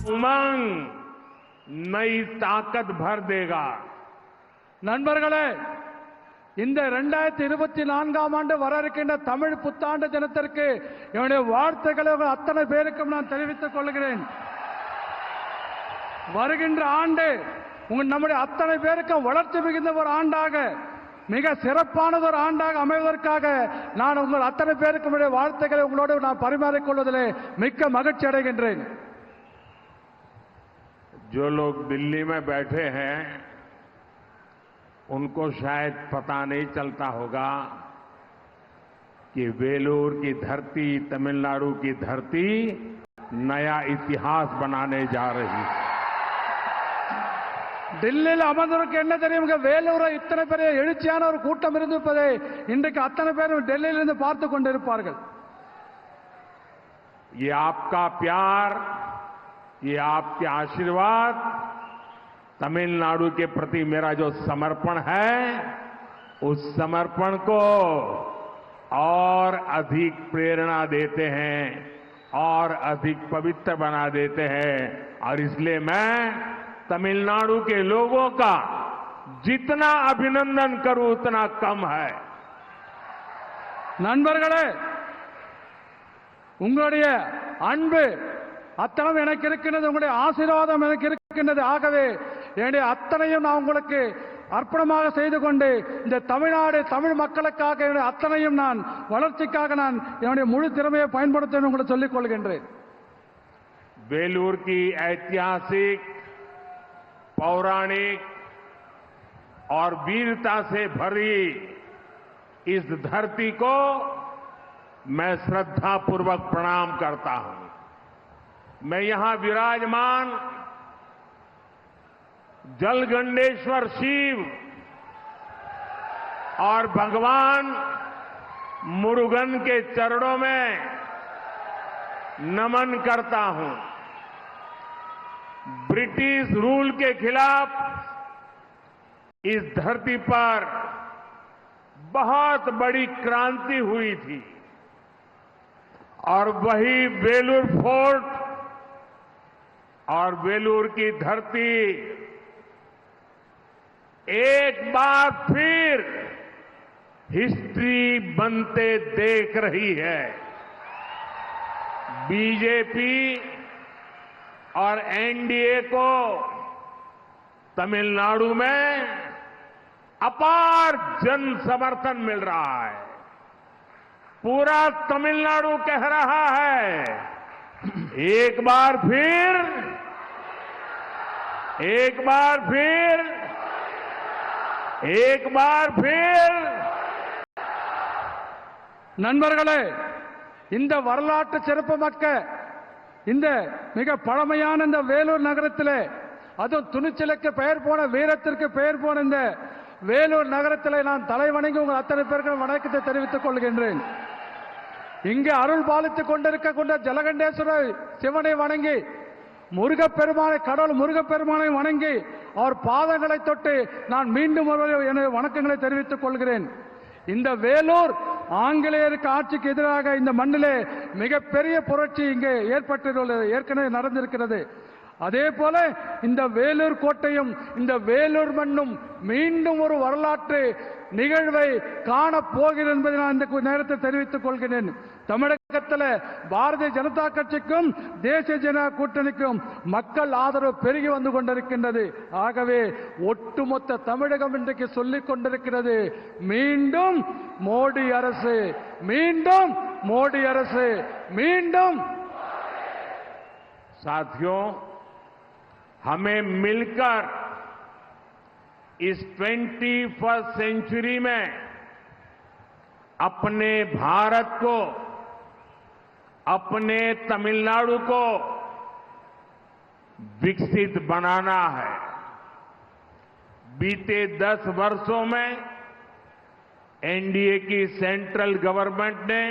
उमंग नई ताकत भर देगा। நண்பர்களே, இந்த 2024ஆம் ஆண்டு வர இருக்கின்ற தமிழ் புத்தாண்டு தினத்திற்கு என்னுடைய வாழ்த்துக்களை உங்கள் அத்தனை பேருக்கும் நான் தெரிவித்துக் கொள்கிறேன். வருகின்ற ஆண்டு நம்முடைய அத்தனை பேருக்கும் வளர்ச்சி மிகுந்த ஒரு ஆண்டாக, மிக சிறப்பானது ஒரு ஆண்டாக அமைவதற்காக நான் உங்கள் அத்தனை பேருக்கும் என்னுடைய வாழ்த்துக்களை உங்களோடு நான் பரிமாறிக்கொள்வதிலே மிக்க மகிழ்ச்சி அடைகின்றேன். जो लोग दिल्ली में बैठे हैं उनको शायद पता नहीं चलता होगा कि वेलूर की धरती, तमिलनाडु की धरती नया इतिहास बनाने जा रही है। டெல்லியில் அமர்ந்தவருக்கு என்ன தெரியும்? வேலூரை இத்தனை பெரிய எழுச்சியான ஒரு கூட்டம் இருந்திருப்பதை இன்றைக்கு அத்தனை பேரும் டெல்லியிலிருந்து பார்த்து கொண்டிருப்பார்கள். ये आपका प्यार, ये आपके आशीर्वाद, तमिलनाडु के प्रति मेरा जो समर्पण है, उस समर्पण को और अधिक प्रेरणा देते हैं और अधिक पवित्र बना देते हैं। और इसलिए मैं तमिलनाडु के लोगों का जितना अभिनंदन करूं उतना कम है। நண்பர்களே, உங்களுடைய அன்பு அத்தனை எனக்கு இருக்கின்றது, உங்களுடைய ஆசீர்வாதம் எனக்கு இருக்கின்றது. ஆகவே என்னுடைய அத்தனையும் நான் உங்களுக்கு அர்ப்பணமாக செய்து கொண்டு இந்த தமிழ்நாடு தமிழ் மக்களுக்காக என்னுடைய அத்தனையும் நான் வளர்ச்சிக்காக நான் என்னுடைய முழு திறமையை பயன்படுத்த உங்களுக்கு சொல்லிக் கொள்கின்றேன். वेलूर की ऐतिहासिक, पौराणिक और वीरता से भरी इस धरती को मैं श्रद्धापूर्वक प्रणाम करता हूं। मैं यहां विराजमान जलगंडेश्वर शिव और भगवान मुरुगन के चरणों में नमन करता हूं। ब्रिटिश रूल के खिलाफ इस धरती पर बहुत बड़ी क्रांति हुई थी और वही वेलूर फोर्ट और वेलूर की धरती एक बार फिर हिस्ट्री बनते देख रही है। बीजेपी और एनडीए को तमिलनाडु में अपार जन समर्थन मिल रहा है। पूरा तमिलनाडु कह रहा है, एक बार फिर நண்பர்களே, இந்த வரலாற்று சிறப்புமிக்க இந்த மிக பழமையான இந்த வேலூர் நகரத்திலே, அதுவும் துணிச்சலுக்கு பெயர் போன, வீரத்திற்கு பெயர் போன இந்த வேலூர் நகரத்திலே நான் தலை வணங்கி உங்கள் அத்தனை பேருக்கு வணக்கத்தை தெரிவித்துக் கொள்கின்றேன். இங்கே அருள் பாலித்துக் கொண்டிருக்கக்கூடிய ஜலகண்டேஸ்வர சிவனை வணங்கி, முருகப்பெருமானை, கடவுள் முருகப்பெருமானை வணங்கி அவர் பாதங்களை தொட்டு நான் மீண்டும் ஒருவரை எனது வணக்கங்களை தெரிவித்துக் கொள்கிறேன். இந்த வேலூர் ஆங்கிலேயருக்கு ஆட்சிக்கு எதிராக இந்த மண்ணிலே மிகப்பெரிய புரட்சி இங்கே ஏற்பட்டுள்ளது, ஏற்கனவே நடந்திருக்கிறது. அதே போல இந்த வேலூர் கோட்டையும் இந்த வேலூர் மண்ணும் மீண்டும் ஒரு வரலாற்று நிகழ்வை காணப் போகிறது என்பதை நான் இந்த நேரத்தில் தெரிவித்துக் கொள்கிறேன். தமிழகத்தில் பாரதிய ஜனதா கட்சிக்கும் தேசிய ஜனதா கூட்டணிக்கும் மக்கள் ஆதரவு பெருகி வந்து கொண்டிருக்கின்றது. ஆகவே ஒட்டுமொத்த தமிழகம் இன்றைக்கு சொல்லிக் கொண்டிருக்கிறது, மீண்டும் மோடி அரசு, மீண்டும் மோடி அரசு, மீண்டும். साथियों, हमें मिलकर इस 21st सेंचुरी में अपने भारत को, अपने तमिलनाडु को विकसित बनाना है। बीते 10 वर्षों में एनडीए की सेंट्रल गवर्नमेंट ने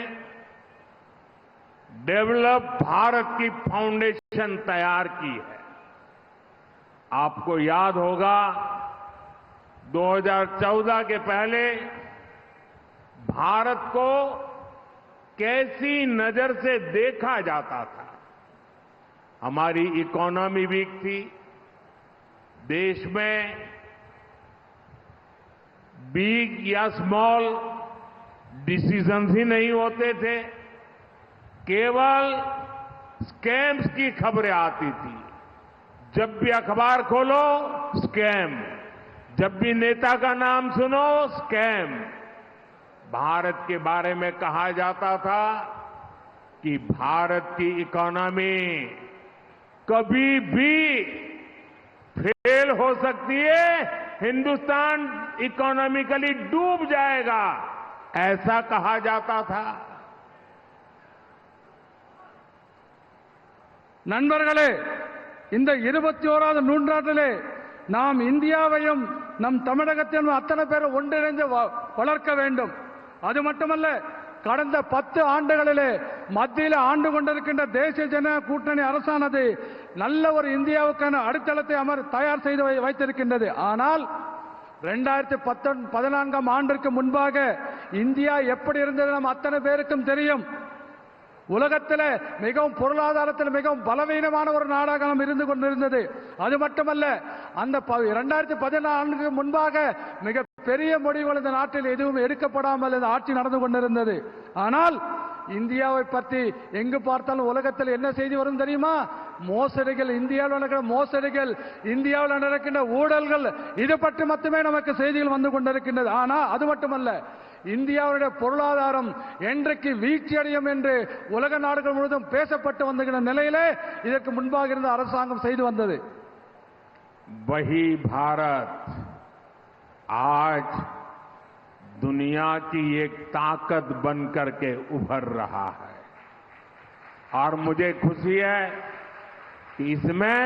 डेवलप भारत की फाउंडेशन तैयार की है। आपको याद होगा 2014 के पहले भारत को कैसी नजर से देखा जाता था। हमारी इकोनॉमी वीक थी। देश में बिग या स्मॉल डिसीजंस ही नहीं होते थे, केवल स्कैम्स की खबरें आती थी। जब भी अखबार खोलो स्कैम, जब भी नेता का नाम सुनो स्कैम। भारत के बारे में कहा जाता था कि भारत की इकोनॉमी कभी भी फेल हो सकती है, हिंदुस्तान इकोनॉमिकली डूब जाएगा, ऐसा कहा जाता था। நண்பர்களே, இந்த 21வது நூற்றாண்டிலே நாம் இந்தியாவையும் நம் தமிழகத்தையும் அத்தனை பேரை ஒன்றிணைந்து வளர்க்க வேண்டும். அது மட்டுமல்ல, கடந்த 10 ஆண்டுகளிலே மத்தியில் ஆண்டு கொண்டிருக்கின்ற தேசிய ஜனநாயக கூட்டணி அரசானது நல்ல ஒரு இந்தியாவுக்கான அடித்தளத்தை தயார் செய்து வைத்திருக்கின்றது. ஆனால் 2014ஆம் ஆண்டிற்கு முன்பாக இந்தியா எப்படி இருந்தது நம் அத்தனை பேருக்கும் தெரியும். உலகத்தில் மிகவும் பொருளாதாரத்தில் மிகவும் பலவீனமான ஒரு நாடாக நாம் இருந்து கொண்டிருந்தது. அது மட்டுமல்ல, அந்த 2014 முன்பாக மிக பெரிய முடிவுகள் இந்த நாட்டில் எதுவும் எடுக்கப்படாமல் இந்த ஆட்சி நடந்து கொண்டிருந்தது. ஆனால் இந்தியாவை பற்றி எங்கு பார்த்தாலும் உலகத்தில் என்ன செய்தி வரும் தெரியுமா? மோசடிகள், இந்தியாவில் நடக்கிற மோசடிகள், இந்தியாவில் நடக்கின்ற ஊழல்கள், இது பற்றி மட்டுமே நமக்கு செய்திகள் வந்து கொண்டிருக்கின்றது. ஆனால் அது மட்டுமல்ல, இந்தியாவுடைய பொருளாதாரம் என்றைக்கு வீழ்ச்சி அடையும் என்று உலக நாடுகள் முழுவதும் பேசப்பட்டு வந்திருக்கிற நிலையிலே இதற்கு முன்பாக இருந்த அரசாங்கம் செய்து வந்தது. वही भारत आज दुनिया की एक ताकत बनकर के उभर रहा है और मुझे खुशी है कि इसमें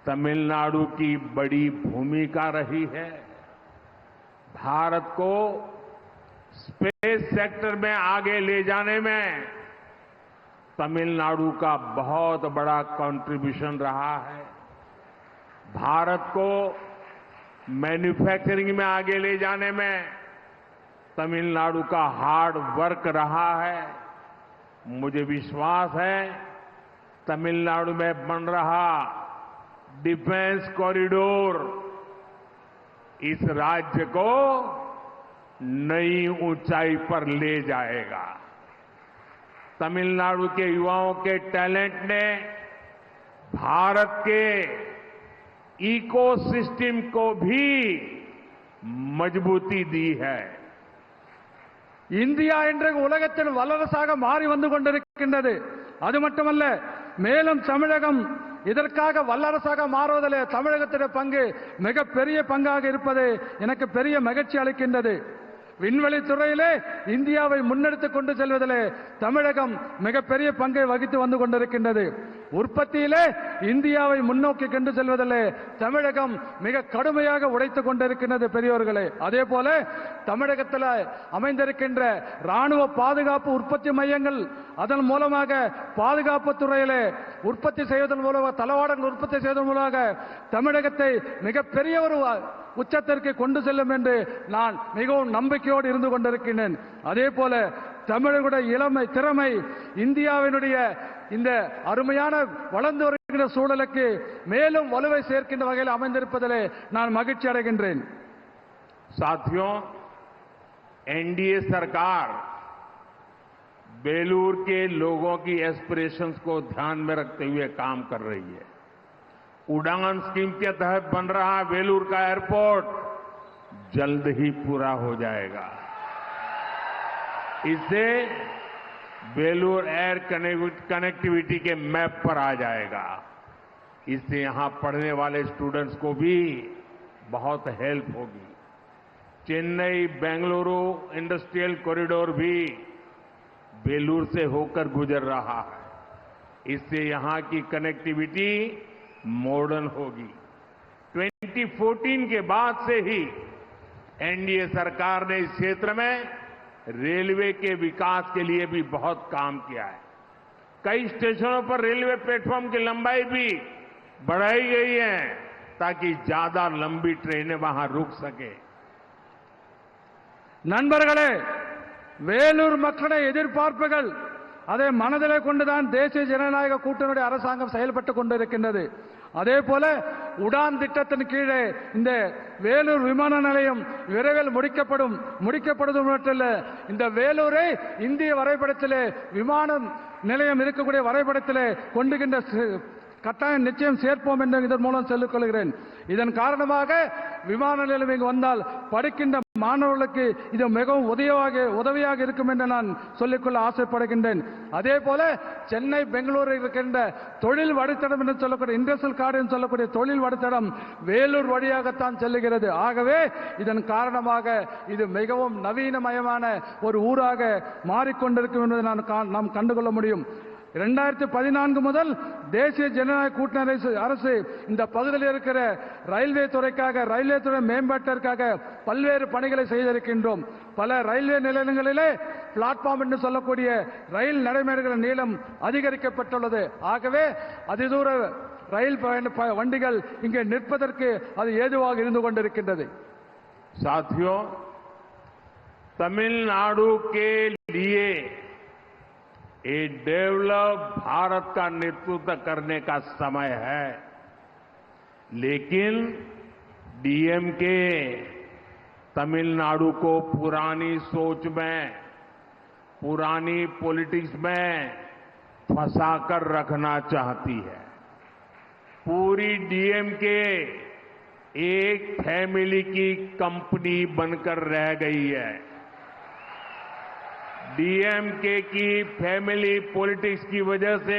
तमिलनाडु की बड़ी भूमिका रही है। भारत को स्पेस सेक्टर में आगे ले जाने में तमिलनाडु का बहुत बड़ा कंट्रीब्यूशन रहा है। भारत को मैन्युफैक्चरिंग में आगे ले जाने में तमिलनाडु का हार्ड वर्क रहा है। मुझे विश्वास है तमिलनाडु में बन रहा डिफेंस कॉरिडोर इस राज्य को नई ऊंचाई पर ले जाएगा। तमिलनाडु के युवाओं के टैलेंट ने भारत के इकोसिस्टम को भी मजबूती दी है। இந்தியா இன்றைக்கு உலகத்தில் வல்லரசாக மாறி வந்து கொண்டிருக்கின்றது. அது மட்டுமல்ல, மேலும் தமிழகம் இதற்காக வல்லரசாக மாறுவதில் தமிழகத்தின் பங்கு மிக பெரிய பங்காக இருப்பது எனக்கு பெரிய மகிழ்ச்சி அளிக்கின்றது. விண்வெளி துறையிலே இந்தியாவை முன்னெடுத்துக் கொண்டு செல்வதிலே தமிழகம் மிகப்பெரிய பங்கை வகித்து வந்து கொண்டிருக்கின்றது. உற்பத்தியிலே இந்தியாவை முன்னோக்கி கொண்டு செல்வதிலே தமிழகம் மிக கடுமையாக உழைத்துக் கொண்டிருக்கின்றது பெரியோர்களே. அதே போல தமிழகத்தில் அமைந்திருக்கின்ற ராணுவ பாதுகாப்பு உற்பத்தி மையங்கள், அதன் மூலமாக பாதுகாப்பு துறையிலே உற்பத்தி செய்வதன் மூலமாக, தளவாடங்கள் உற்பத்தி செய்வதன் மூலமாக தமிழகத்தை மிகப்பெரிய ஒரு உச்சத்திற்கு கொண்டு செல்லும் என்று நான் மிகவும் நம்பிக்கையோடு இருந்து கொண்டிருக்கின்றேன். அதே போல தமிழர்களுடைய இளமை திறமை இந்தியாவினுடைய இந்த அருமையான வளர்ந்து வருகின்ற சூழலுக்கு மேலும் வலுவை சேர்க்கின்ற வகையில் அமைந்திருப்பதிலே நான் மகிழ்ச்சி அடைகின்றேன். साथियों, एनडीए सरकार बेलूर के लोगों की एस्पिरेशंस को ध्यान में रखते हुए काम कर रही है। उड़ान स्कीम के तहत बन रहा बेलूर का एयरपोर्ट जल्द ही पूरा हो जाएगा। इससे बेलूर एयर कनेक्टिविटी के मैप पर आ जाएगा। इससे यहां पढ़ने वाले स्टूडेंट्स को भी बहुत हेल्प होगी। चेन्नई बेंगलुरु इंडस्ट्रियल कॉरिडोर भी बेलूर से होकर गुजर रहा है। इससे यहां की कनेक्टिविटी मॉडर्न होगी। 2014 के बाद से ही एनडीए सरकार ने इस क्षेत्र में रेलवे के विकास के लिए भी बहुत काम किया है। कई स्टेशनों पर रेलवे प्लेटफॉर्म की लंबाई भी बढ़ाई गई है ताकि ज्यादा लंबी ट्रेनें वहां रुक सके। நண்பர்களே, வேலூர் மக்களுடைய எதிர்பார்ப்புகள் அதை மனதிலே கொண்டுதான் தேசிய ஜனநாயக கூட்டணியுடைய அரசாங்கம் செயல்பட்டுக் கொண்டிருக்கின்றது. அதே போல உடான் திட்டத்தின் கீழே இந்த வேலூர் விமான நிலையம் விரைவில் முடிக்கப்படுவது மட்டுமல்ல, இந்த வேலூரை இந்திய வரைபடத்திலே விமான நிலையம் இருக்கக்கூடிய வரைபடத்திலே கொண்டுகின்ற கட்டாயம் நிச்சயம் சேர்ப்போம் என்று இதன் மூலம் சொல்லிக் கொள்கிறேன். இதன் காரணமாக விமான நிலையம் இங்கு வந்தால் படிக்கின்ற மாணவர்களுக்கு இது மிகவும் உதவியாக இருக்கும் என்று நான் சொல்லிக்கொள்ள ஆசைப்படுகின்றேன். அதே போல சென்னை பெங்களூரில் இருக்கின்ற தொழில் வழித்தடம் என்று சொல்லக்கூடிய இண்டஸ்ட்ரியல் கார்டு என்று சொல்லக்கூடிய தொழில் வழித்தடம் வேலூர் வழியாகத்தான் செல்லுகிறது. ஆகவே இதன் காரணமாக இது மிகவும் நவீனமயமான ஒரு ஊராக மாறிக்கொண்டிருக்கும் என்பதை நாம் கண்டுகொள்ள முடியும். 2014 முதல் தேசிய ஜனநாயக கூட்டணி அரசு இந்த பகுதியில் இருக்கிற ரயில்வே துறைக்காக, ரயில்வே துறை மேம்பாட்டிற்காக பல்வேறு பணிகளை செய்திருக்கின்றோம். பல ரயில்வே நிலையங்களிலே பிளாட்ஃபார்ம் என்று சொல்லக்கூடிய ரயில் நடைமேடைகளின் நீளம் அதிகரிக்கப்பட்டுள்ளது. ஆகவே அதிதூர ரயில் வண்டிகள் இங்கே நிற்பதற்கு அது ஏதுவாக இருந்து கொண்டிருக்கின்றது. साथियों, तमिलनाडु के लिए ये डेवलप भारत का नेतृत्व करने का समय है, लेकिन डीएमके तमिलनाडु को पुरानी सोच में, पुरानी पॉलिटिक्स में फंसाकर रखना चाहती है। पूरी डीएमके एक फैमिली की कंपनी बनकर रह गई है। डीएमके की फैमिली पॉलिटिक्स की वजह से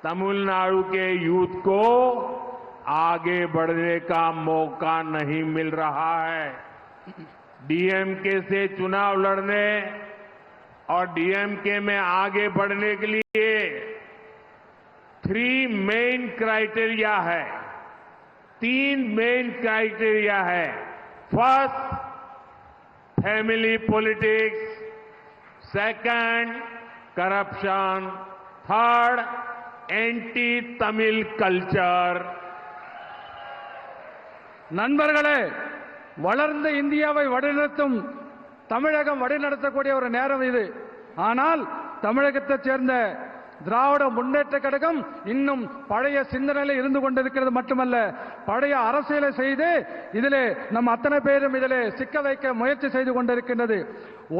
तमिलनाडु के यूथ को आगे बढ़ने का मौका नहीं मिल रहा है। डीएमके से चुनाव लड़ने और डीएमके में आगे बढ़ने के लिए 3 मेन क्राइटेरिया है, 3 मेन क्राइटेरिया है। First, family politics, second, corruption, third, anti Tamil culture. நண்பர்களே, வளர்ந்த இந்தியாவை வழிநடத்தும் தமிழகம் வழிநடத்தக்கூடிய ஒரு நேரம் இது. ஆனால் தமிழகத்தைச் சேர்ந்த திராவிட முன்னேற்ற கழகம் இன்னும் பழைய சிந்தனையில் இருந்து கொண்டிருக்கிறது மட்டுமல்ல, பழைய அரசியலை செய்து இதிலே நம் அத்தனை பேரும் இதிலே சிக்க வைக்க முயற்சி செய்து கொண்டிருக்கின்றது.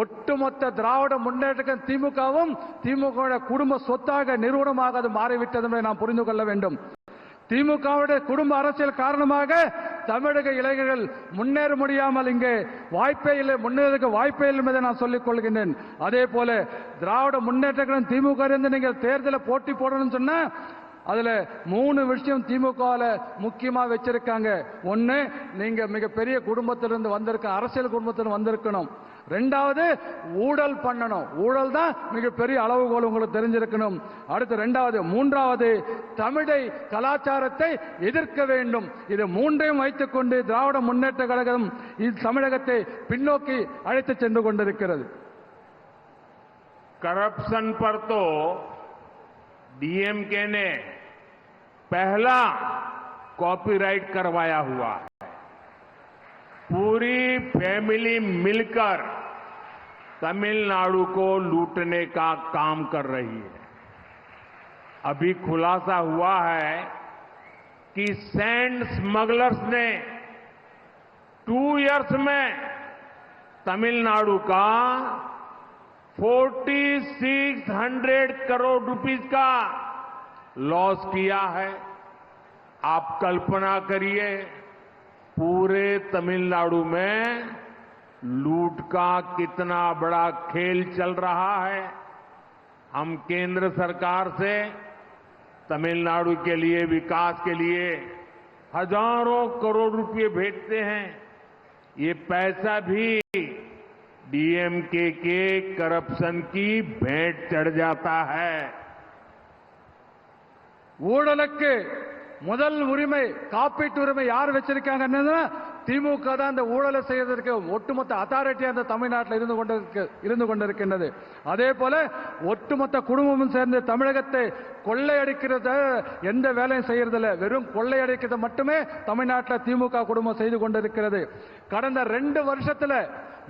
ஒட்டுமொத்த திராவிட முன்னேற்ற திமுகவும் திமுக குடும்ப சொத்தாக நிறுவனமாக அது மாறிவிட்டது என்பதை நாம் புரிந்து கொள்ள வேண்டும். திமுகவுடைய குடும்ப அரசியல் காரணமாக தமிழக இளைஞர்கள் முன்னேற முடியாமல் இங்கே வாய்ப்பே இல்லை, முன்னேறதுக்கு வாய்ப்பே இல்லை என்பதை நான் சொல்லிக் கொள்கின்றேன். அதே போல திராவிட முன்னேற்ற கழகம் திமுக இருந்து நீங்கள் தேர்தலில் போட்டி போடணும்னு சொன்னா அதுல 3 விஷயம் திமுகவில் முக்கியமா வச்சிருக்காங்க. ஒன்னு, நீங்க மிகப்பெரிய குடும்பத்திலிருந்து வந்திருக்க, அரசியல் குடும்பத்திலிருந்து வந்திருக்கணும். 2வது, ஊழல் பண்ணணும். ஊழல் தான் மிகப்பெரிய அளவுகோல் உங்களுக்கு தெரிஞ்சிருக்கணும். அடுத்து 2வது. 3வது, தமிழை கலாச்சாரத்தை எதிர்க்க வேண்டும். இது 3ஐயும் வைத்துக் கொண்டு திராவிட முன்னேற்ற கழகம் தமிழகத்தை பின்னோக்கி அழைத்து சென்று கொண்டிருக்கிறது. करप्शन पर तो डीएमके ने पहला कॉपीराइट करवाया हुआ है। पूरी फैमिली मिलकर तमिलनाडु को लूटने का काम कर रही है। अभी खुलासा हुआ है कि सैंड स्मगलर्स ने 2 इयर्स में तमिलनाडु का 4600 करोड़ रुपीस का लॉस किया है। आप कल्पना करिए, पूरे तमिलनाडु में लूट का कितना बड़ा खेल चल रहा है। हम केंद्र सरकार से तमिलनाडु के लिए, विकास के लिए हजारों करोड़ रुपए भेजते हैं। ये पैसा भी डीएमके के करप्शन की भेंट चढ़ जाता है। ஊழலுக்கு முதல் உரிமை, காப்பீட்டு உரிமை யார் வச்சிருக்காங்கன்னா திமுக தான் அந்த ஊழலை செய்வதற்கு ஒட்டுமொத்த அத்தாரிட்டி அந்த தமிழ்நாட்டில் இருந்து கொண்டிருக்கின்றது. அதே போல ஒட்டுமொத்த குடும்பமும் சேர்ந்து தமிழகத்தை கொள்ளையடிக்கிறத எந்த வேலையும் செய்யறதில்ல, வெறும் கொள்ளையடிக்கிறது மட்டுமே தமிழ்நாட்டில் திமுக குடும்பம் செய்து கொண்டிருக்கிறது. கடந்த 2 வருஷத்துல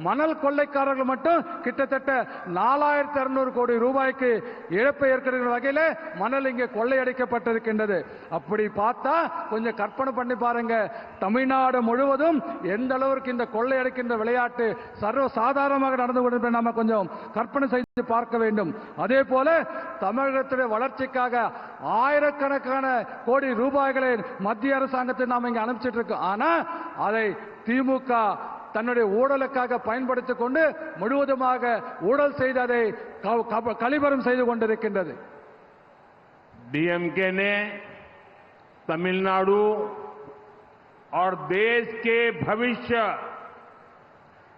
மணல் கொள்ளைக்காரர்கள் மட்டும் கிட்டத்தட்ட 4600 கோடி ரூபாய்க்கு இழப்பை ஏற்கிற வகையில் மணல் இங்கே கொள்ளையடிக்கப்பட்டிருக்கின்றது. அப்படி பார்த்தா கொஞ்சம் கற்பனை பண்ணி பாருங்க, தமிழ்நாடு முழுவதும் எந்த அளவிற்கு இந்த கொள்ளையடிக்கின்ற விளையாட்டு சர்வ சாதாரணமாக நடந்து கொண்டிருப்பதை நாம கொஞ்சம் கற்பனை செய்து பார்க்க வேண்டும். அதே போல தமிழகத்துடைய வளர்ச்சிக்காக ஆயிரக்கணக்கான கோடி ரூபாய்களை மத்திய அரசாங்கத்தை நாம் இங்க அனுப்பிச்சிட்டு இருக்கோம். ஆனா அதை திமுக தன்னுடைய ஊழலுக்காக பயன்படுத்திக் கொண்டு முழுவதுமாக ஊழல் செய்து அதை கழிவறம் செய்து கொண்டிருக்கின்றது. डीएमके ने तमिलनाडु और देश के भविष्य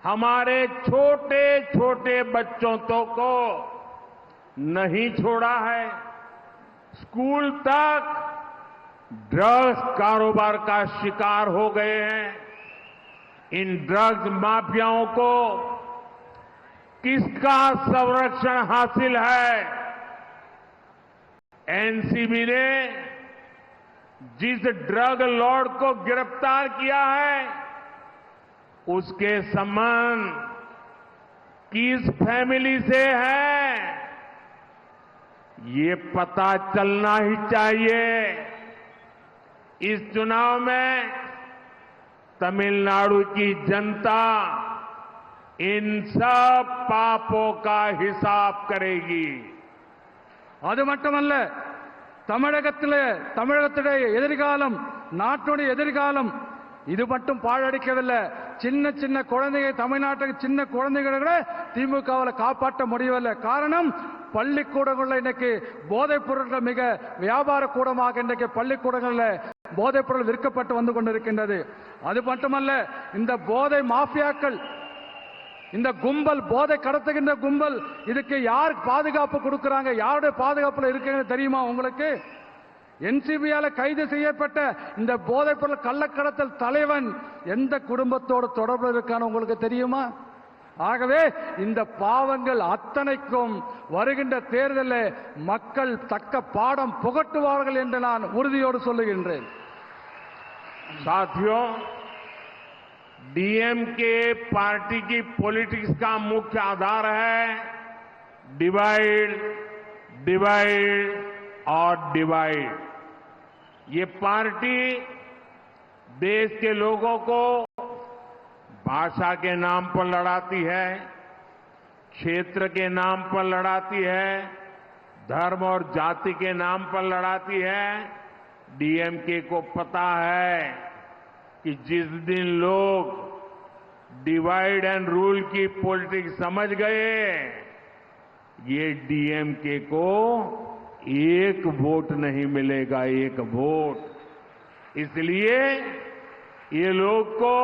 हमारे छोटे छोटे बच्चों को नहीं छोड़ा है। स्कूल तक ड्रग्स कारोबार का शिकार हो गए हैं। इन ड्रग्स माफियाओं को किसका संरक्षण हासिल है? एनसीबी ने जिस ड्रग लॉर्ड को गिरफ्तार किया है उसके संबंध किस फैमिली से है ये पता चलना ही चाहिए। इस चुनाव में तमिलनाडु की जनता इन सब पापों का हिसाब करेगी। அது மட்டுமல்ல, தமிழகத்திலே எதிர்காலம், நாட்டுடைய எதிர்காலம் இது மட்டும் பாழடிக்கவில்லை. சின்ன சின்ன குழந்தைகள், தமிழ்நாட்டுக்கு சின்ன குழந்தைகளை திமுகவில் காப்பாற்ற முடியவில்லை. காரணம், பள்ளிக்கூடங்களில் இன்னைக்கு போதைப் பொருட்கள் மிக வியாபார கூடமாக இன்றைக்கு பள்ளிக்கூடங்களில் போதைப் பொருள் விற்கப்பட்டு வந்து கொண்டிருக்கின்றது. அது மட்டுமல்ல, இந்த போதை மாஃபியாக்கள், இந்த கும்பல், போதை கடத்துகின்ற கும்பல், இதுக்கு யார் பாதுகாப்பு கொடுக்கறாங்க, யாருடைய பாதுகாப்புல இருக்குன்னு தெரியுமா உங்களுக்கு? என்சிபியால கைது செய்யப்பட்ட இந்த போதைப் பொருள் கள்ளக்கடத்தல் தலைவன் எந்த குடும்பத்தோடு தொடர்பு இருக்கான்னு உங்களுக்கு தெரியுமா? ஆகவே இந்த பாவங்கள் அத்தனைக்கும் வருகின்ற தேர்தலில் மக்கள் தக்க பாடம் புகட்டுவார்கள் என்று நான் உறுதியோடு சொல்லுகின்றேன். साथियों, डीएमके पार्टी की पॉलिटिक्स का मुख्य आधार है डिवाइड, डिवाइड और डिवाइड। ये पार्टी देश के लोगों को भाषा के नाम पर लड़ाती है, क्षेत्र के नाम पर लड़ाती है, धर्म और जाति के नाम पर लड़ाती है। डीएमके को पता है कि जिस दिन लोग डिवाइड एंड रूल की पॉलिटिक्स समझ गए, ये डीएमके को एक वोट नहीं मिलेगा, एक वोट। इसलिए ये लोग को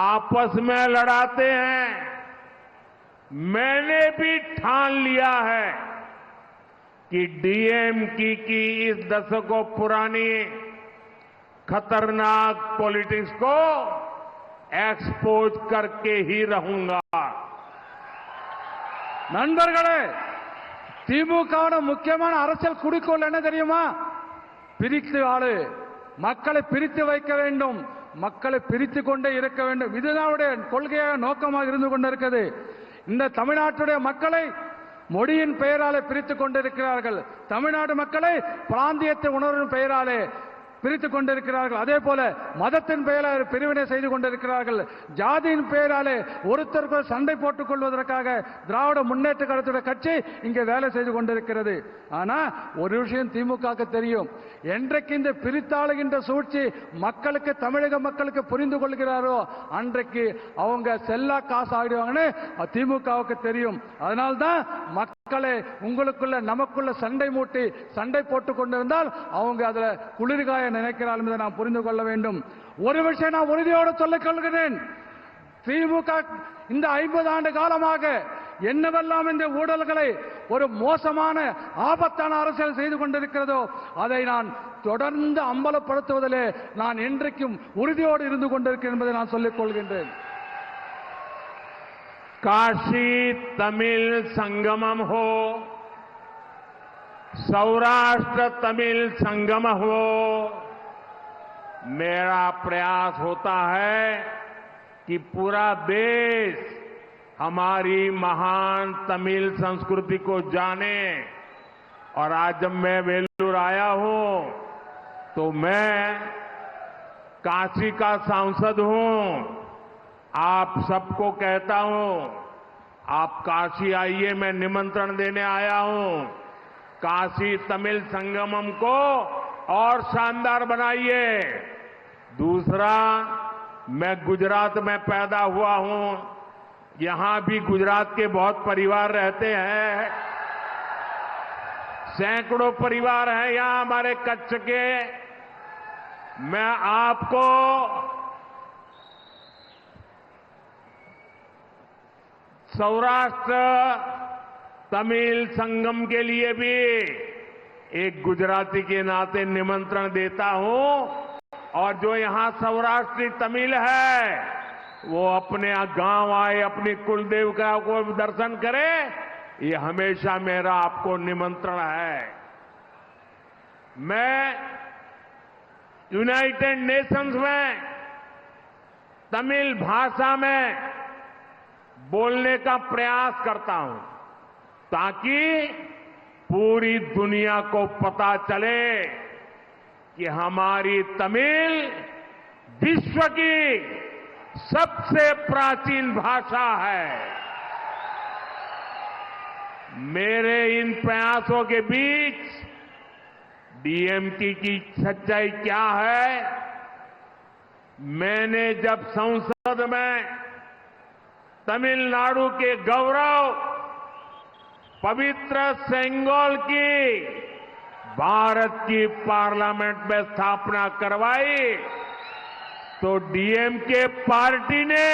आपस में लड़ाते हैं। मैंने भी ठान लिया है कि डीएमके की इस दशकों पुरानी खतरनाक पॉलिटिक्स को एक्सपोज करके ही रहूंगा। நண்பர்களே, திமுகவோட முக்கியமான அரசியல் குறிக்கோள் என்ன தெரியுமா? பிரித்து ஆளு, மக்களை பிரித்து வைக்க வேண்டும், மக்களை பிரித்து கொண்டே இருக்க வேண்டும். இதுதான் கொள்கையாக நோக்கமாக இருந்து கொண்டிருக்கிறது. இந்த தமிழ்நாட்டுடைய மக்களை மொழியின் பெயராலே பிரித்துக் கொண்டிருக்கிறார்கள். தமிழ்நாடு மக்களை பிராந்தியத்தை உணர்வின் பெயராலே பிரித்துக் கொண்டிருக்கிறார்கள். அதே போல மதத்தின் பெயரால் பிரிவினை செய்து கொண்டிருக்கிறார்கள். ஜாதியின் பெயராலே ஒருத்தருக்கு சண்டை போட்டுக் கொள்வதற்காக திராவிட முன்னேற்ற கழகத்துடைய கட்சி இங்கே வேலை செய்து கொண்டிருக்கிறது. ஆனா ஒரு விஷயம் திமுக தெரியும், என்றைக்கு இந்த பிரித்தாளுகின்ற சூழ்ச்சி மக்களுக்கு, தமிழக மக்களுக்கு புரிந்து கொள்கிறாரோ அன்றைக்கு அவங்க செல்லா காசு ஆகிடுவாங்கன்னு திமுகவுக்கு தெரியும். அதனால்தான் மக்களை உங்களுக்குள்ள நமக்குள்ள சண்டை மூட்டி சண்டை போட்டுக் கொண்டிருந்தால் அவங்க அதுல குளிர்காய நினைக்கிறார் என்பதை நாம் புரிந்து கொள்ள வேண்டும். ஒரு விஷயம் நான் உறுதியோடு சொல்லிக் கொள்கிறேன், திமுக இந்த 50 ஆண்டு காலமாக என்னவெல்லாம் இந்த ஊழல்களை ஒரு மோசமான ஆபத்தான அரசியல் செய்து கொண்டிருக்கிறதோ அதை நான் தொடர்ந்து அம்பலப்படுத்துவதிலே நான் என்றைக்கும் உறுதியோடு இருந்து கொண்டிருக்கிறேன் என்பதை நான் சொல்லிக் கொள்கின்றேன். काशी तमिल संगमम हो, सौराष्ट्र तमिल संगम हो, मेरा प्रयास होता है कि पूरा देश हमारी महान तमिल संस्कृति को जाने। और आज जब मैं वेलूर आया हूं तो मैं काशी का सांसद हूं। आप सबको कहता हूं, आप काशी आइए, मैं निमंत्रण देने आया हूं। काशी तमिल संगमम को और शानदार बनाइए। दूसरा, मैं गुजरात में पैदा हुआ हूं। यहां भी गुजरात के बहुत परिवार रहते हैं, सैकड़ों परिवार हैं यहां हमारे कच्छ के। मैं आपको सौराष्ट्र तमिल संगम के लिए भी एक गुजराती के नाते निमंत्रण देता हूं। और जो यहां सौराष्ट्री तमिल है वो अपने गांव आए, अपनी कुलदेवता को दर्शन करे। ये हमेशा मेरा आपको निमंत्रण है। मैं यूनाइटेड नेशंस में तमिल भाषा में बोलने का प्रयास करता हूं ताकि पूरी दुनिया को पता चले कि हमारी तमिल विश्व की सबसे प्राचीन भाषा है। मेरे इन प्रयासों के बीच डीएमके की सच्चाई क्या है? मैंने जब संसद में तमिलनाडु के गौरव पवित्र सेंगोल की भारत की पार्लियामेंट में स्थापना करवाई तो डीएमके पार्टी ने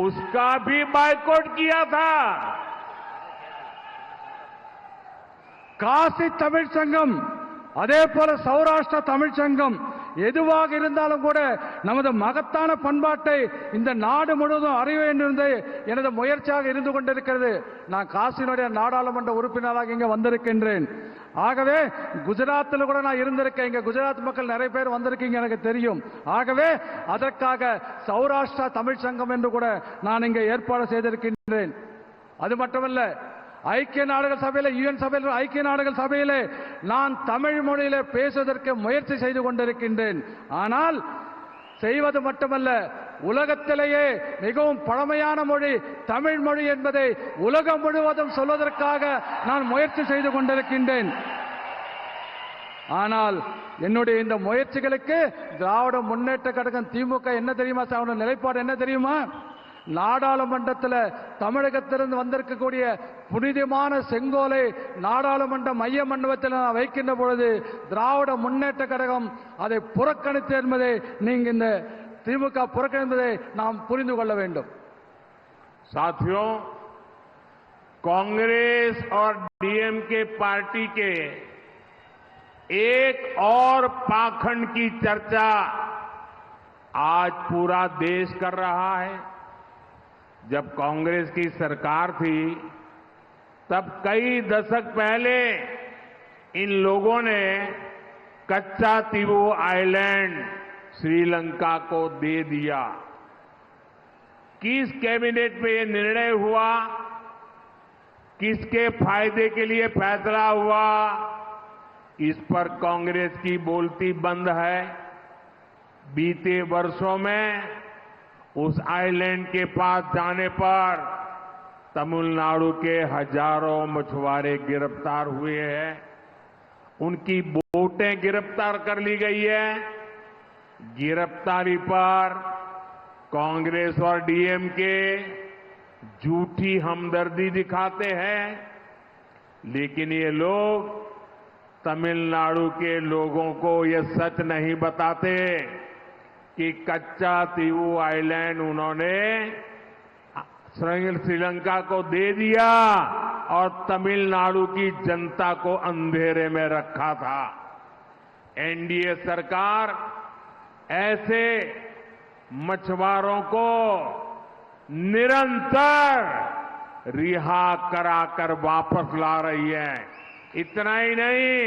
उसका भी बायकॉट किया था। காசி தமிழ் சங்கம் அதே போல சௌராஷ்டிர தமிழ் சங்கம் எதுவாக இருந்தாலும் கூட நமது மகத்தான பண்பாட்டை இந்த நாடு முழுவதும் அறிய வேண்டும் என்பது எனது முயற்சியாக இருந்து கொண்டிருக்கிறது. நான் காசியினுடைய நாடாளுமன்ற உறுப்பினராக இங்கே வந்திருக்கின்றேன். ஆகவே குஜராத்தில் கூட நான் இருந்திருக்கேன். இங்க குஜராத் மக்கள் நிறைய பேர் வந்திருக்கீங்க எனக்கு தெரியும். ஆகவே அதற்காக சௌராஷ்டிரா தமிழ் சங்கம் என்று கூட நான் இங்கே ஏற்பாடு செய்திருக்கின்றேன். அது மட்டுமல்ல, ஐக்கிய நாடுகள் சபையில, யுஎன் சபையில், ஐக்கிய நாடுகள் சபையிலே நான் தமிழ் மொழியிலே பேசுவதற்கு முயற்சி செய்து கொண்டிருக்கின்றேன். ஆனால் செய்வது மட்டுமல்ல, உலகத்திலேயே மிகவும் பழமையான மொழி தமிழ் மொழி என்பதை உலகம் முழுவதும் சொல்வதற்காக நான் முயற்சி செய்து கொண்டிருக்கின்றேன். ஆனால் என்னுடைய இந்த முயற்சிகளுக்கு திராவிட முன்னேற்ற கழகம் திமுக என்ன தெரியுமா, அவருடைய நிலைப்பாடு என்ன தெரியுமா? நாடாளுமன்றத்தில் தமிழகத்திலிருந்து வந்திருக்கக்கூடிய புனிதமான செங்கோலை நாடாளுமன்ற மைய மண்டபத்தில் நான் வைக்கின்ற பொழுது திராவிட முன்னேற்ற கழகம் அதை புறக்கணித்து என்பதை நீங்க இந்த திமுக புறக்கணிப்பதை நாம் புரிந்து கொள்ள வேண்டும். साथियों, कांग्रेस और डीएमके पार्टी के एक और पाखंड की चर्चा आज पूरा देश कर रहा है। जब कांग्रेस की सरकार थी तब कई दशक पहले इन लोगों ने कच्चा तीवू आइलैंड श्रीलंका को दे दिया। किस कैबिनेट में ये निर्णय हुआ, किसके फायदे के लिए फैसला हुआ, इस पर कांग्रेस की बोलती बंद है। बीते वर्षों में उस आइलैंड के पास जाने पर तमिलनाडु के हजारों मछुआरे गिरफ्तार हुए हैं, उनकी बोटें गिरफ्तार कर ली गई है। गिरफ्तारी पर कांग्रेस और डीएमके झूठी हमदर्दी दिखाते हैं, लेकिन ये लोग तमिलनाडु के लोगों को ये सच नहीं बताते कि कच्चा तीवू आइलैंड उन्होंने श्रीलंका को दे दिया और तमिलनाडु की जनता को अंधेरे में रखा था। एनडीए सरकार ऐसे मछुआरों को निरंतर रिहा कराकर वापस ला रही है। इतना ही नहीं,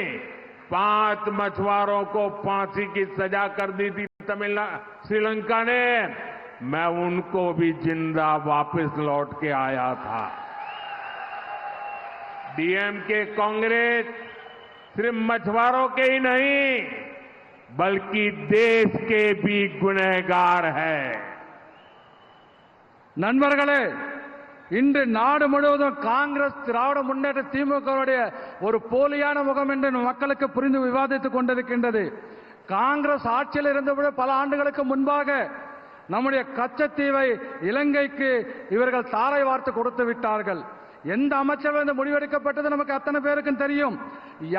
5 मछुआरों को फांसी की सजा कर दी थी श्रीलंका ने। मैं उनको भी जिंदा वापस लौट के आया था। डीएमके कांग्रेस सिर्फ मछुआरों के ही नहीं बल्कि देश के भी गुनहगार है। நண்பர்களே, இன்று நாடு முழுவதும் காங்கிரஸ் திராவிட முன்னேற்ற திமுகவுடைய ஒரு போலியான முகம் என்று மக்களுக்கு புரிந்து விவாதித்துக் கொண்டிருக்கின்றது. காங்கிரஸ் ஆட்சியில் இருந்தபோது பல ஆண்டுகளுக்கு முன்பாக நம்முடைய கச்சத்தீவை இலங்கைக்கு இவர்கள் தாரை வார்த்து கொடுத்து விட்டார்கள். எந்த அமைச்சர்கள் இந்த முடிவெடுக்கப்பட்டது நமக்கு அத்தனை பேருக்கும் தெரியும்.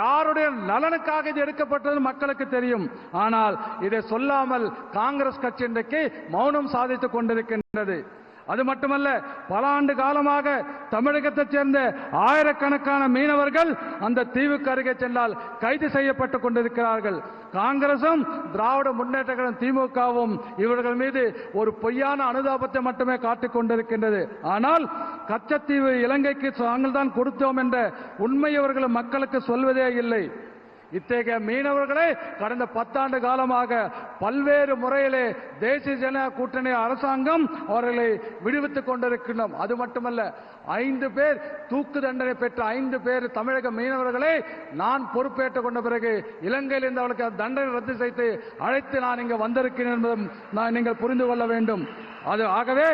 யாருடைய நலனுக்காக இது எடுக்கப்பட்டது மக்களுக்கு தெரியும். ஆனால் இதை சொல்லாமல் காங்கிரஸ் கட்சி இன்றைக்கு மௌனம் சாதித்துக் கொண்டிருக்கின்றது. அது மட்டுமல்ல, பல ஆண்டு காலமாக தமிழகத்தைச் சேர்ந்த ஆயிரக்கணக்கான மீனவர்கள் அந்த தீவுக்கு அருகே சென்றால் கைது செய்யப்பட்டுக் கொண்டிருக்கிறார்கள். காங்கிரசும் திராவிட முன்னேற்ற கழகம் திமுகவும் இவர்கள் மீது ஒரு பொய்யான அனுதாபத்தை மட்டுமே காட்டிக் கொண்டிருக்கின்றது. ஆனால் கச்சத்தீவு இலங்கைக்கு நாங்கள் தான் கொடுத்தோம் என்ற உண்மை இவர்கள் மக்களுக்கு சொல்வதே இல்லை. இத்தகைய மீனவர்களை கடந்த 10 ஆண்டு காலமாக பல்வேறு முறையிலே தேசிய ஜனநாயக கூட்டணி அரசாங்கம் அவர்களை விடுவித்துக் கொண்டிருக்கின்றோம். அது மட்டுமல்ல, 5 பேர் தூக்கு தண்டனை பெற்ற 5 பேர் தமிழக மீனவர்களை நான் பொறுப்பேற்றுக் கொண்ட பிறகு இலங்கையில் அவர்களுக்கு தண்டனை ரத்து செய்து அழைத்து நான் இங்கு வந்திருக்கிறேன் என்பதும் நீங்கள் புரிந்து கொள்ள வேண்டும். அது ஆகவே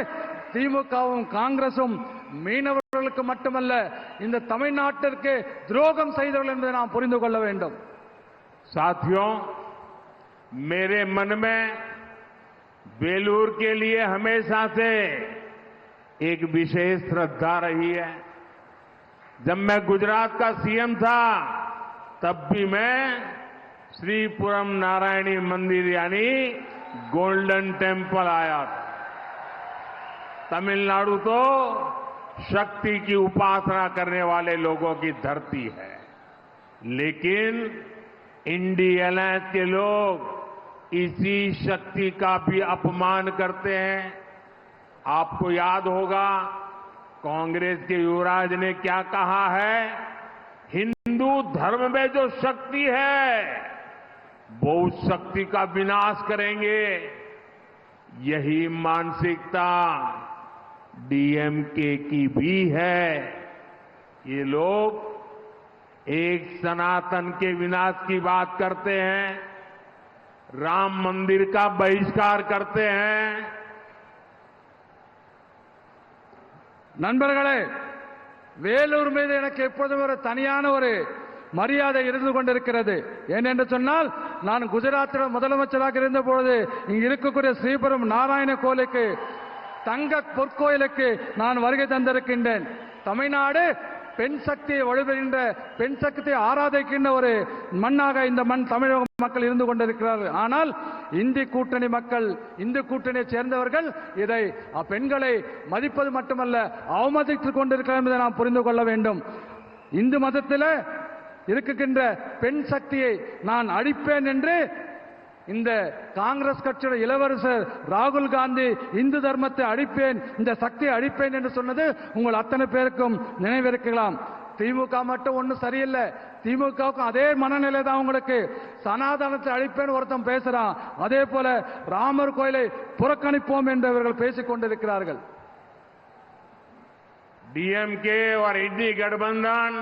திமுகவும் காங்கிரசும் மீனவர்களுக்கு மட்டுமல்ல இந்த தமிழ்நாட்டிற்கு துரோகம் செய்தவர்கள் என்பதை நாம் புரிந்து கொள்ள வேண்டும். साथियों, मेरे मन में बेलूर के लिए हमेशा से एक विशेष श्रद्धा रही है। जब मैं गुजरात का सीएम था तब भी मैं श्रीपुरम नारायणी मंदिर यानी गोल्डन टेम्पल आया था। तमिलनाडु तो शक्ति की उपासना करने वाले लोगों की धरती है, लेकिन इंडी अलायंस के लोग इसी शक्ति का भी अपमान करते हैं। आपको याद होगा कांग्रेस के युवराज ने क्या कहा है, हिंदू धर्म में जो शक्ति है वो उस शक्ति का विनाश करेंगे। यही मानसिकता डीएमके की भी है। ये लोग एक सनातन के विनाश की बात करते हैं, राम मंदिर का बहिष्कार करते हैं। நண்பர்களே, வேலூர் மீது எனக்கு எப்போதும் ஒரு தனியான ஒரு மரியாதை இருந்து கொண்டிருக்கிறது. ஏனென்று சொன்னால், நான் குஜராத்தில் முதலமைச்சராக இருந்த பொழுது இங்கு இருக்கக்கூடிய ஸ்ரீபுரம் நாராயண கோயிலுக்கு தங்க பொற்கோயிலுக்கு நான் வருகை தந்திருக்கின்றேன். தமிழ்நாடு பெண் சக்தியை வழிபடுகின்ற, பெண் சக்தியை ஆராதிக்கின்ற ஒரு மண்ணாக இந்த மண் தமிழக மக்கள் இருந்து கொண்டிருக்கிறார்கள். ஆனால் இந்தி கூட்டணி மக்கள், இந்து கூட்டணியை சேர்ந்தவர்கள் இதை பெண்களை மதிப்பது மட்டுமல்ல அவமதித்துக் கொண்டிருக்கிறார் என்பதை நாம் புரிந்து கொள்ள வேண்டும். இந்து மதத்தில் இருக்கின்ற பெண் சக்தியை நான் அழிப்பேன் என்று இந்த காங்கிரஸ் கட்சியோட இளவரசர் ராகுல் காந்தி இந்து தர்மத்தை அழிப்பேன், இந்த சக்தியை அழிப்பேன் என்று சொன்னது உங்கள் அத்தனை பேருக்கும் நினைவிருக்கலாம். திமுக மட்டும் ஒன்றும் சரியில்லை, திமுகவுக்கும் அதே மனநிலை தான். உங்களுக்கு சனாதனத்தை அழிப்பேன் ஒருத்தன் பேசுறான், அதே போல ராமர் கோயிலை புறக்கணிப்போம் என்று அவர்கள் பேசிக் கொண்டிருக்கிறார்கள். डीएमके और इंडी गठबंधन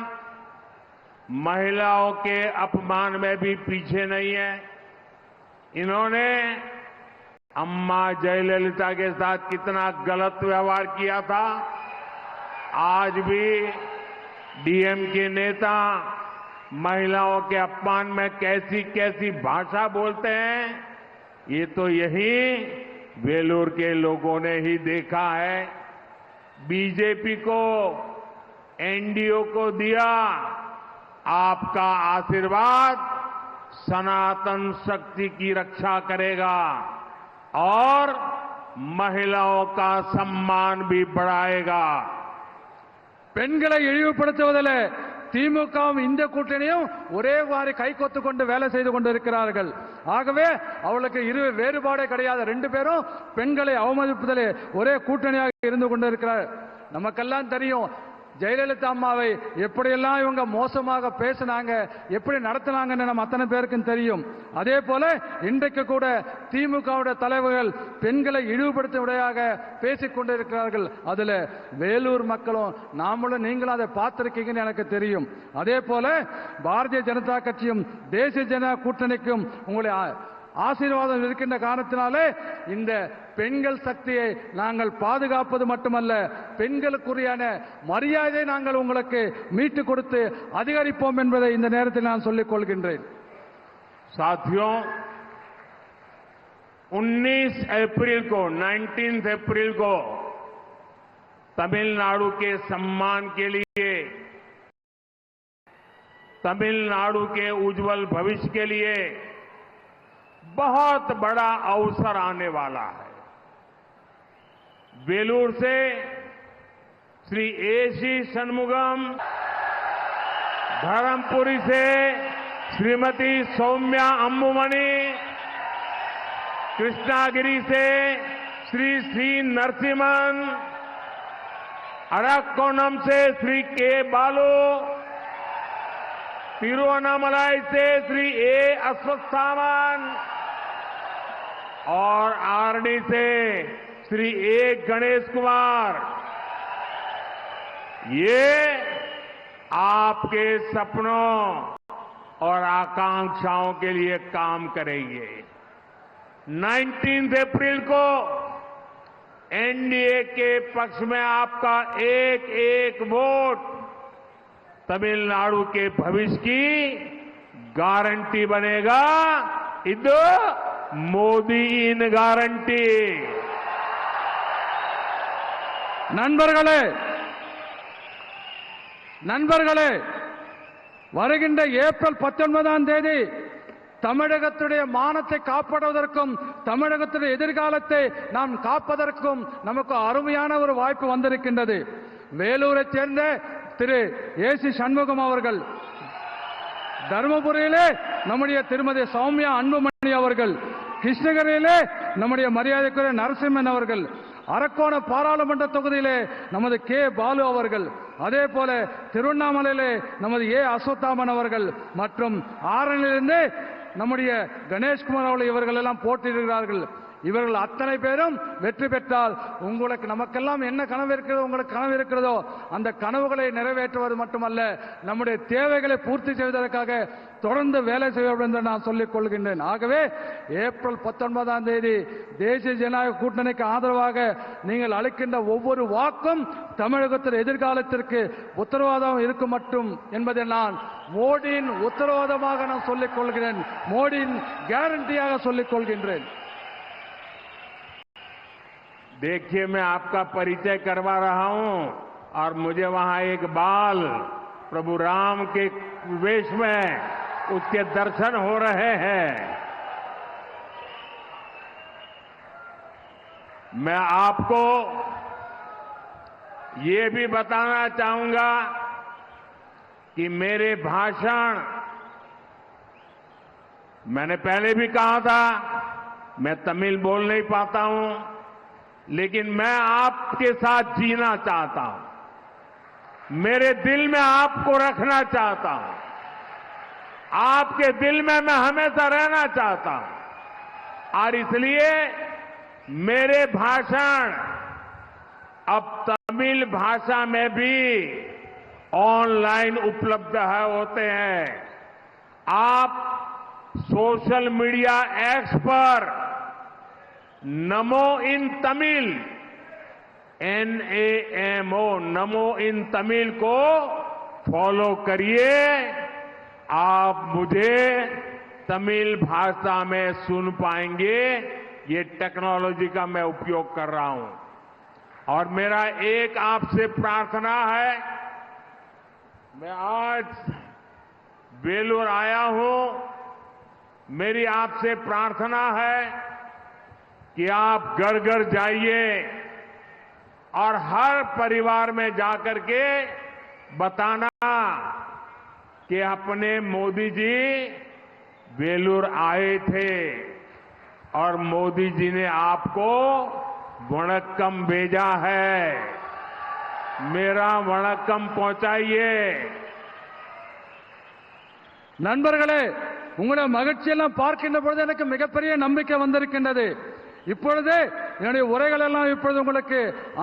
महिलाओं के अपमान में भी पीछे नहीं है। इन्होंने अम्मा जयललिता के साथ कितना गलत व्यवहार किया था, आज भी डीएमके नेता महिलाओं के अपमान में कैसी कैसी भाषा बोलते हैं, ये तो यही वेलूर के लोगों ने ही देखा है। बीजेपी को, एनडीओ को दिया आपका आशीर्वाद सनातन शक्ति की रक्षा करेगा और महिलाओं का सम्मान भी बढ़ाएगा। பெண்களை இழிவுபடுத்துவதில் திமுகவும் இந்த கூட்டணியும் ஒரே வாரி கை கொத்து கொண்டு வேலை செய்து கொண்டிருக்கிறார்கள். ஆகவே அவளுக்கு இரு வேறுபாடே கிடையாது. 2 பேரும் பெண்களை அவமதிப்பதில் ஒரே கூட்டணியாக இருந்து கொண்டிருக்கிறார். நமக்கெல்லாம் தெரியும், ஜெயலலிதா அம்மாவை எப்படியெல்லாம் இவங்க மோசமாக பேசினாங்க, எப்படி நடத்தினாங்கன்னு நம்ம அத்தனை பேருக்கும் தெரியும். அதே போல இன்றைக்கு கூட திமுகவுடைய தலைவர்கள் பெண்களை இழிவுபடுத்துவதாக பேசிக் கொண்டிருக்கிறார்கள். அதுல வேலூர் மக்களும் நாமளும் நீங்களும் அதை பார்த்திருக்கீங்கன்னு எனக்கு தெரியும். அதே போல பாரதிய ஜனதா கட்சியும் தேசிய ஜனதா கூட்டணிக்கும் உங்களை ஆசீர்வாதம் இருக்கின்ற காரணத்தினாலே இந்த பெண்கள் சக்தியை நாங்கள் பாதுகாப்பது மட்டுமல்ல, பெண்களுக்குரியான மரியாதையை நாங்கள் உங்களுக்கு மீட்டுக் கொடுத்து அதிகரிப்போம் என்பதை இந்த நேரத்தில் நான் சொல்லிக் கொள்கின்றேன். साथियों, 19 अप्रैल को तमिलनाडु के सम्मान के लिए, तमिलनाडु के उज्जवल भविष्य के लिए बहुत बड़ा अवसर आने वाला है। वेलूर से श्री एसी षणमुगम, धर्मपुरी से श्रीमती सौम्या अम्बुमणि, कृष्णागिरी से श्री नरसिम्हन, अरक्कोणम से श्री के बालू, तिरुवन्नामलाई से श्री ए अश्वत्थामन और आरडी से श्री ए गणेश कुमार, ये आपके सपनों और आकांक्षाओं के लिए काम करेंगे। 19 अप्रैल को एनडीए के पक्ष में आपका एक एक वोट तमिलनाडु के भविष्य की गारंटी बनेगा। इदो मोदी इन गारंटी। நண்பர்களே, வருகின்ற ஏப்ரல் 19ஆம் தேதி தமிழகத்துடைய மானத்தை காப்பாற்றுவதற்கும் தமிழகத்துடைய எதிர்காலத்தை நாம் காப்பதற்கும் நமக்கு அருமையான ஒரு வாய்ப்பு வந்திருக்கின்றது. வேலூரைச் சேர்ந்த திரு ஏசி ஷண்முகம் அவர்கள், தருமபுரியிலே நம்முடைய திருமதி சௌமியா அன்புமணி அவர்கள், கிருஷ்ணகிரியிலே நம்முடைய மரியாதைக்குரிய நரசிம்மன் அவர்கள், அரக்கோண பாராளுமன்ற தொகுதியிலே நமது கே பாலு அவர்கள், அதே போல திருவண்ணாமலையிலே நமது ஏ அஸ்வத்தாமன் அவர்கள் மற்றும் ஆரணிலிருந்து நம்முடைய கணேஷ்குமார் அவர்கள் இவர்கள் எல்லாம் போட்டியிடுகிறார்கள். இவர்கள் அத்தனை பேரும் வெற்றி பெற்றால் உங்களுக்கு நமக்கெல்லாம் என்ன கனவு இருக்கிறதோ, உங்களுக்கு கனவு இருக்கிறதோ அந்த கனவுகளை நிறைவேற்றுவது மட்டுமல்ல, நம்முடைய தேவைகளை பூர்த்தி செய்வதற்காக தொடர்ந்து வேலை செய்ய வேண்டும் என்று நான் சொல்லிக் கொள்கின்றேன். ஆகவே ஏப்ரல் 19ஆம் தேதி தேசிய ஜனநாயக கூட்டணிக்கு ஆதரவாக நீங்கள் அளிக்கின்ற ஒவ்வொரு வாக்கும் தமிழகத்தின் எதிர்காலத்திற்கு உத்தரவாதம் இருக்கும் மட்டும் என்பதை நான் மோடியின் உத்தரவாதமாக நான் சொல்லிக் கொள்கிறேன், மோடியின் கேரண்டியாக சொல்லிக் கொள்கின்றேன். देखिए, मैं आपका परिचय करवा रहा हूं और मुझे वहां एक बाल प्रभु राम के वेश में उसके दर्शन हो रहे हैं। मैं आपको ये भी बताना चाहूंगा कि मेरे भाषण, मैंने पहले भी कहा था, मैं तमिल बोल नहीं पाता हूं, लेकिन मैं आपके साथ जीना चाहता हूं, मेरे दिल में आपको रखना चाहता हूं, आपके दिल में मैं हमेशा रहना चाहता हूं। और इसलिए मेरे भाषण अब तमिल भाषा में भी ऑनलाइन उपलब्ध होते हैं। आप सोशल मीडिया एक्स पर नमो इन तमिल, NAMO, नमो इन तमिल को फॉलो करिए। आप मुझे तमिल भाषा में सुन पाएंगे। ये टेक्नोलॉजी का मैं उपयोग कर रहा हूं। और मेरा एक आपसे प्रार्थना है, मैं आज वेलूर आया हूं, मेरी आपसे प्रार्थना है कि आप घर घर जाइए और हर परिवार में जाकर के बताना कि अपने मोदी जी वेलूर आए थे और मोदी जी ने आपको वणक्कम भेजा है। मेरा वणक्कम पहुंचाइए। நண்பர்களே, உங்களுடைய மகிழ்ச்சியெல்லாம் பார்க்கின்ற பொழுது எனக்கு மிகப்பெரிய நம்பிக்கை வந்திருக்கின்றது. இப்பொழுது என்னுடைய உரைகள் எல்லாம் இப்பொழுது உங்களுக்கு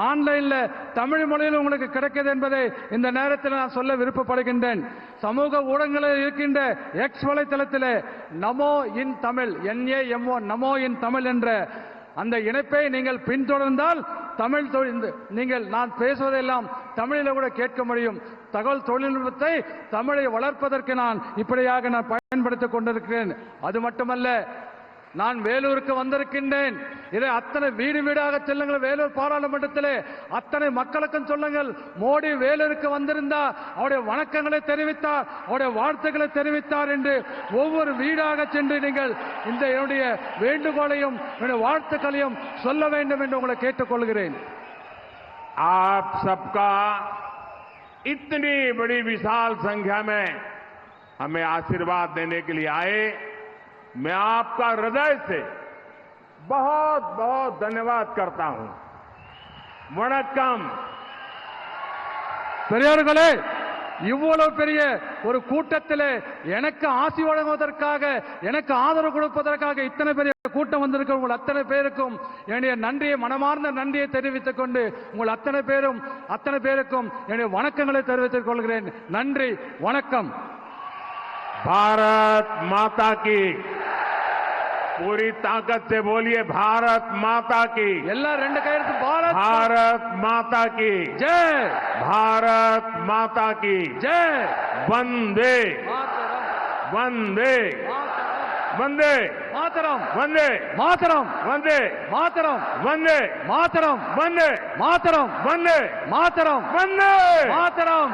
ஆன்லைன்ல தமிழ் மொழியில் உங்களுக்கு கிடைக்கிறது என்பதை இந்த நேரத்தில் நான் சொல்ல விருப்பப்படுகின்றேன். சமூக ஊடகங்களில் இருக்கின்ற எக்ஸ் வலைத்தளத்தில் நமோ இன் தமிழ், NAMO நமோ இன் தமிழ் என்ற அந்த இணைப்பை நீங்கள் பின்தொடர்ந்தால் தமிழ் நீங்கள் நான் பேசுவதெல்லாம் தமிழில் கூட கேட்க முடியும். தகவல் தொழில்நுட்பத்தை தமிழை வளர்ப்பதற்கு நான் இப்படியாக நான் பயன்படுத்திக் கொண்டிருக்கிறேன். அது மட்டுமல்ல, நான் வேலூருக்கு வந்திருக்கின்றேன். இதை அத்தனை வீடு வீடாக செல்லுங்கள். வேலூர் பாராளுமன்றத்திலே அத்தனை மக்களுக்கும் சொல்லுங்கள், மோடி வேலூருக்கு வந்திருந்தார், அவருடைய வணக்கங்களை தெரிவித்தார், அவருடைய வாழ்த்துக்களை தெரிவித்தார் என்று ஒவ்வொரு வீடாக சென்று நீங்கள் இந்த என்னுடைய வேண்டுகோளையும் என்னுடைய வாழ்த்துக்களையும் சொல்ல வேண்டும் என்று உங்களை கேட்டுக்கொள்கிறேன். आप सबका इतनी बड़ी विशाल संख्या में हमें आशीर्वाद देने के लिए आए, मैं आपका हृदय से बहुत बहुत धन्यवाद करता हूं. वणक्कम. பெரியார்களே, இவ்வளவு பெரிய ஒரு கூட்டத்திலே எனக்கு ஆசி வழங்குவதற்காக, எனக்கு ஆதரவு கொடுப்பதற்காக இத்தனை பெரிய கூட்டம் வந்திருக்க உங்கள் அத்தனை பேருக்கும் என்னுடைய நன்றியை, மனமார்ந்த நன்றியை தெரிவித்துக் கொண்டு உங்கள் அத்தனை பேருக்கும் என்னுடைய வணக்கங்களை தெரிவித்துக் கொள்கிறேன். நன்றி, வணக்கம். भारत माता की. पूरी ताकत से बोलिए, भारत माता की. எல்லாரும் ரெண்டு கையெழுத்து. भारत माता की ஜெய். भारत माता की ஜெய். वंदे वंदे वंदे மாதரம். वंदे மாதரம். वंदे மாதரம். वंदे மாதரம். वंदे மாதரம். वंदे மாதரம். वंदे மாதரம். वंदे மாதரம்.